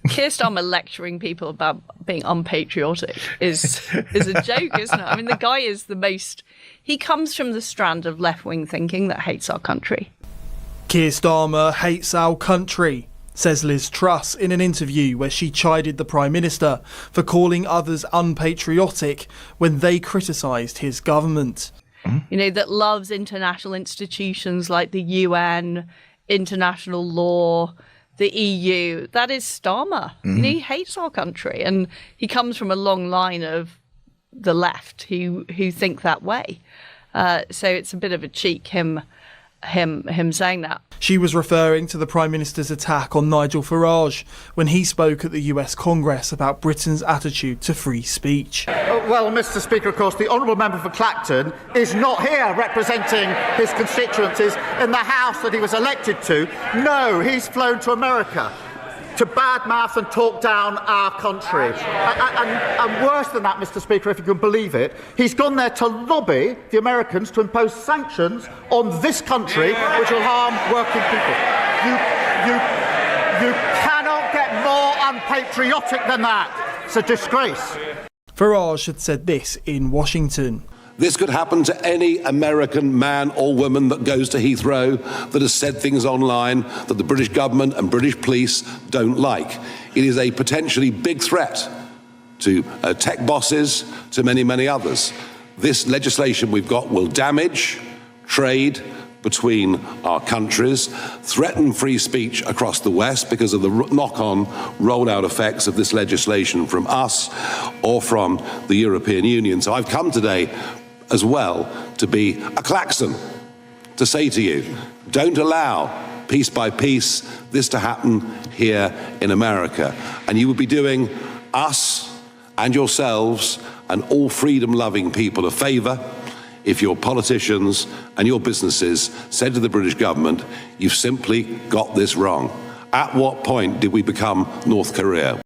Keir Starmer lecturing people about being unpatriotic is a joke, isn't it? I mean, the guy is he comes from the strand of left-wing thinking that hates our country. Keir Starmer hates our country, says Liz Truss in an interview where she chided the Prime Minister for calling others unpatriotic when they criticised his government. You know, that loves international institutions like the UN, international law, the EU. That is Starmer. You know, he hates our country, and he comes from a long line of the left who think that way. So it's a bit of a cheek, him saying that. She was referring to the Prime Minister's attack on Nigel Farage when he spoke at the US Congress about Britain's attitude to free speech. Well, Mr. Speaker, of course, the honourable member for Clacton is not here representing his constituencies in the House that he was elected to. No, he's flown to America to badmouth and talk down our country. And worse than that, Mr. Speaker, if you can believe it, he's gone there to lobby the Americans to impose sanctions on this country which will harm working people. You cannot get more unpatriotic than that. It's a disgrace. Farage had said this in Washington. This could happen to any American man or woman that goes to Heathrow that has said things online that the British government and British police don't like. It is a potentially big threat to tech bosses, to many, many others. This legislation we've got will damage trade between our countries, threaten free speech across the West because of the knock-on roll-out effects of this legislation from us or from the European Union. So I've come today as well to be a klaxon, to say to you, don't allow, piece by piece, this to happen here in America. And you would be doing us and yourselves and all freedom-loving people a favour if your politicians and your businesses said to the British government, you've simply got this wrong. At what point did we become North Korea?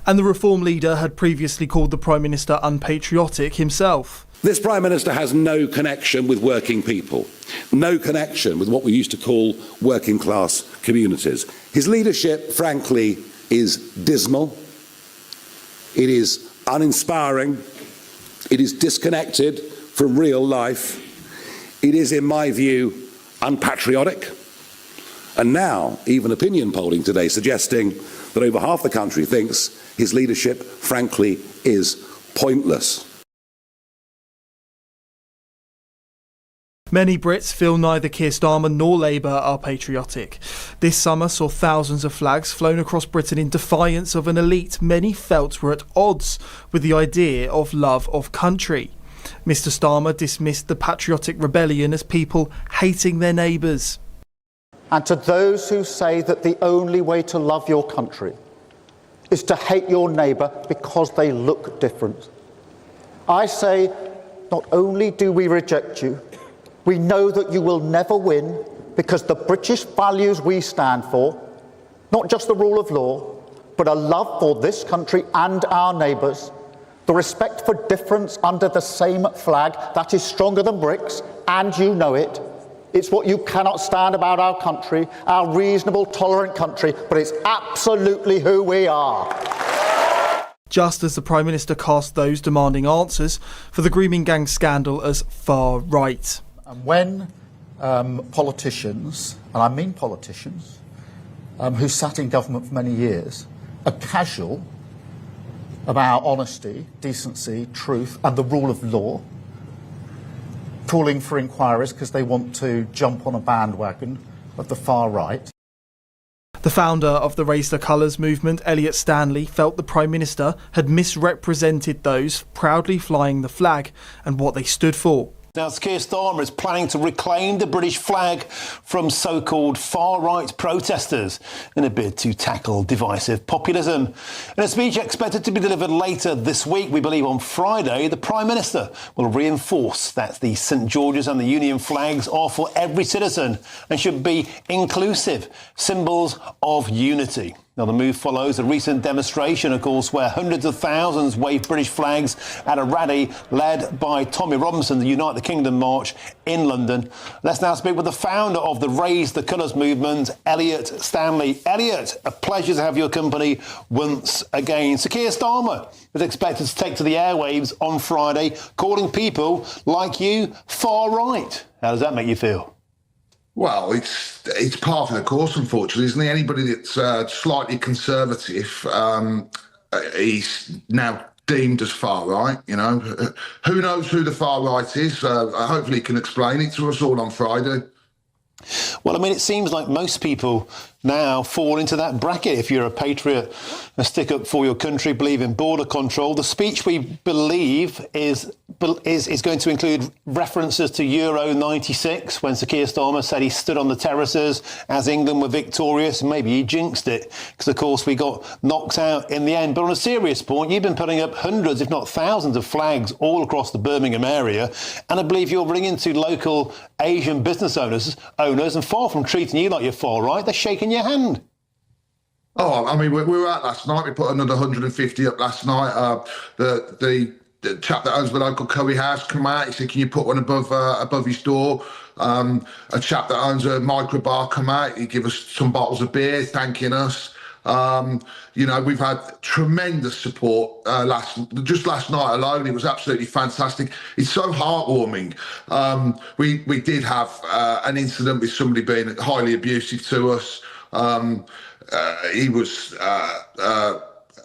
And the Reform leader had previously called the Prime Minister unpatriotic himself. This Prime Minister has no connection with working people, no connection with what we used to call working class communities. His leadership, frankly, is dismal. It is uninspiring. It is disconnected from real life. It is, in my view, unpatriotic. And now, even opinion polling today suggesting that over half the country thinks his leadership, frankly, is pointless. Many Brits feel neither Keir Starmer nor Labour are patriotic. This summer saw thousands of flags flown across Britain in defiance of an elite many felt were at odds with the idea of love of country. Mr Starmer dismissed the patriotic rebellion as people hating their neighbours. And to those who say that the only way to love your country is to hate your neighbour because they look different, I say, not only do we reject you, we know that you will never win, because the British values we stand for, not just the rule of law, but a love for this country and our neighbours, the respect for difference under the same flag, that is stronger than bricks, and you know it. It's what you cannot stand about our country, our reasonable, tolerant country, but it's absolutely who we are. Just as the Prime Minister cast those demanding answers for the grooming gang scandal as far right. And when politicians, and I mean politicians, who sat in government for many years, are casual about honesty, decency, truth and the rule of law, calling for inquiries because they want to jump on a bandwagon of the far right. The founder of the Raise the Colours movement, Elliot Stanley, felt the Prime Minister had misrepresented those proudly flying the flag and what they stood for. Now, Keir Starmer is planning to reclaim the British flag from so-called far-right protesters in a bid to tackle divisive populism. In a speech expected to be delivered later this week, we believe on Friday, the Prime Minister will reinforce that the St George's and the Union flags are for every citizen and should be inclusive, symbols of unity. Now, the move follows a recent demonstration, of course, where hundreds of thousands waved British flags at a rally led by Tommy Robinson, the Unite the Kingdom March in London. Let's now speak with the founder of the Raise the Colours movement, Elliot Stanley. Elliot, a pleasure to have your company once again. So Keir Starmer is expected to take to the airwaves on Friday, calling people like you far right. How does that make you feel? Well, it's part of the course, unfortunately, isn't it? Anybody that's slightly conservative, he's now deemed as far right. You know, who knows who the far right is? Hopefully, he can explain it to us all on Friday. Well, I mean, it seems like most people now fall into that bracket. If you're a patriot, a stick up for your country, believe in border control. The speech, we believe, is going to include references to Euro 96, when Sir Keir Starmer said he stood on the terraces as England were victorious. Maybe he jinxed it because, of course, we got knocked out in the end. But on a serious point, you've been putting up hundreds, if not thousands, of flags all across the Birmingham area. And I believe you're ringing to local Asian business owners, and far from treating you like you're far right, they're shaking your hand. Oh, I mean, we were out last night. We put another 150 up last night. The chap that owns the local curry house come out. He said, "Can you put one above his door?" A chap that owns a micro bar come out. He gave us some bottles of beer, thanking us. You know, we've had tremendous support last night alone. It was absolutely fantastic. It's so heartwarming. We did have an incident with somebody being highly abusive to us. He was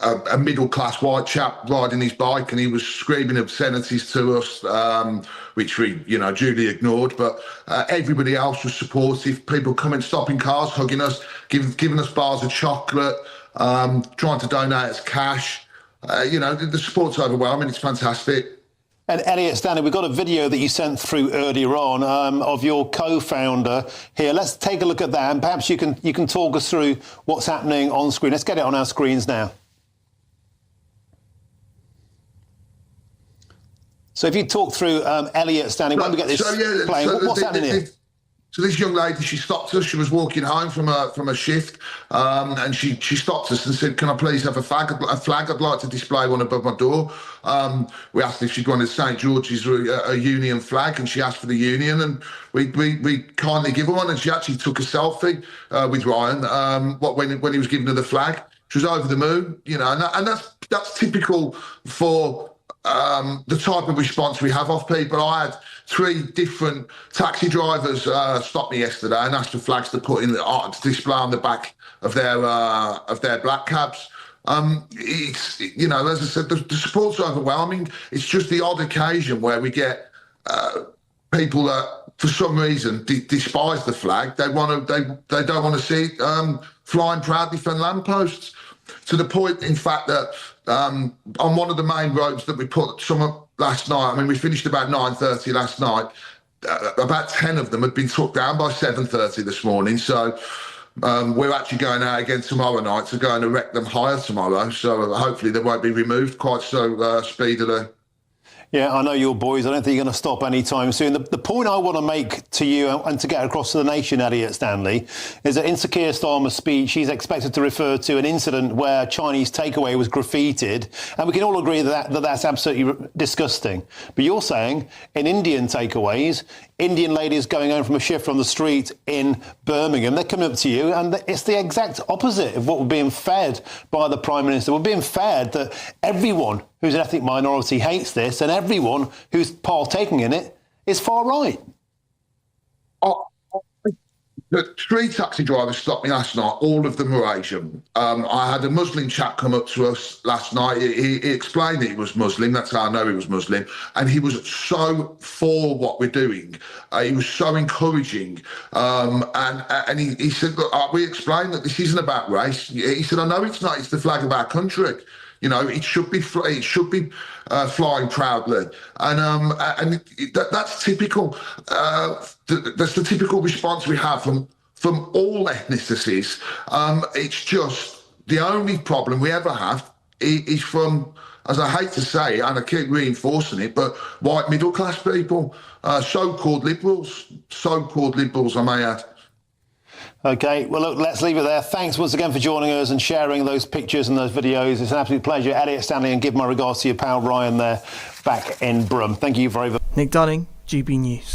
a middle-class white chap riding his bike, and he was screaming obscenities to us, which we, duly ignored. But everybody else was supportive. People coming, stopping cars, hugging us, giving us bars of chocolate, trying to donate us cash. The support's overwhelming. It's fantastic. And Elliot Stanley, we've got a video that you sent through earlier on of your co-founder here. Let's take a look at that, and perhaps you can talk us through what's happening on screen. Let's get it on our screens now. So if you talk through Elliot Stanley, when we get this playing, what's happening here? So this young lady, she stopped us. She was walking home from a shift, and she stopped us and said, "Can I please have a flag? I'd like to display one above my door." We asked if she'd wanted St George's a union flag, and she asked for the union, and we kindly give her one. And she actually took a selfie with Ryan when he was giving her the flag. She was over the moon, and that's typical for the type of response we have off people. I had 3 different taxi drivers stop me yesterday and asked for flags to put in to display on the back of their black cabs. It's, as I said, the support's overwhelming. It's just the odd occasion where we get people that, for some reason, despise the flag. They don't want to see it flying proudly from lampposts. To the point, in fact, that on one of the main roads that we put some up last night, I mean, we finished about 9:30 last night, about 10 of them had been took down by 7:30 this morning. So we're actually going out again tomorrow night to go and erect them higher tomorrow. So hopefully they won't be removed quite so speedily. Yeah, I know your boys. I don't think you're going to stop anytime soon. The point I want to make to you and to get across to the nation, Elliot Stanley, is that in Sir Keir Starmer's speech, he's expected to refer to an incident where Chinese takeaway was graffitied. And we can all agree that that's absolutely disgusting. But you're saying in Indian takeaways, Indian ladies going home from a shift on the street in Birmingham, they're coming up to you, and it's the exact opposite of what we're being fed by the Prime Minister. We're being fed that everyone who's an ethnic minority hates this, and everyone who's partaking in it is far right. The 3 taxi drivers stopped me last night. All of them were Asian. I had a Muslim chap come up to us last night. He explained that he was Muslim. That's how I know he was Muslim. And he was so for what we're doing. He was so encouraging. And he said, "Look, we explained that this isn't about race." He said, "I know it's not. It's the flag of our country. It should be flying proudly," and that's typical. That's the typical response we have from all ethnicities. It's just the only problem we ever have is from, as I hate to say, and I keep reinforcing it, but white middle class people, so-called liberals, I may add. OK, well, look, let's leave it there. Thanks once again for joining us and sharing those pictures and those videos. It's an absolute pleasure. Elliot Stanley, and give my regards to your pal Ryan there back in Brum. Thank you very much. Nick Dunning, GB News.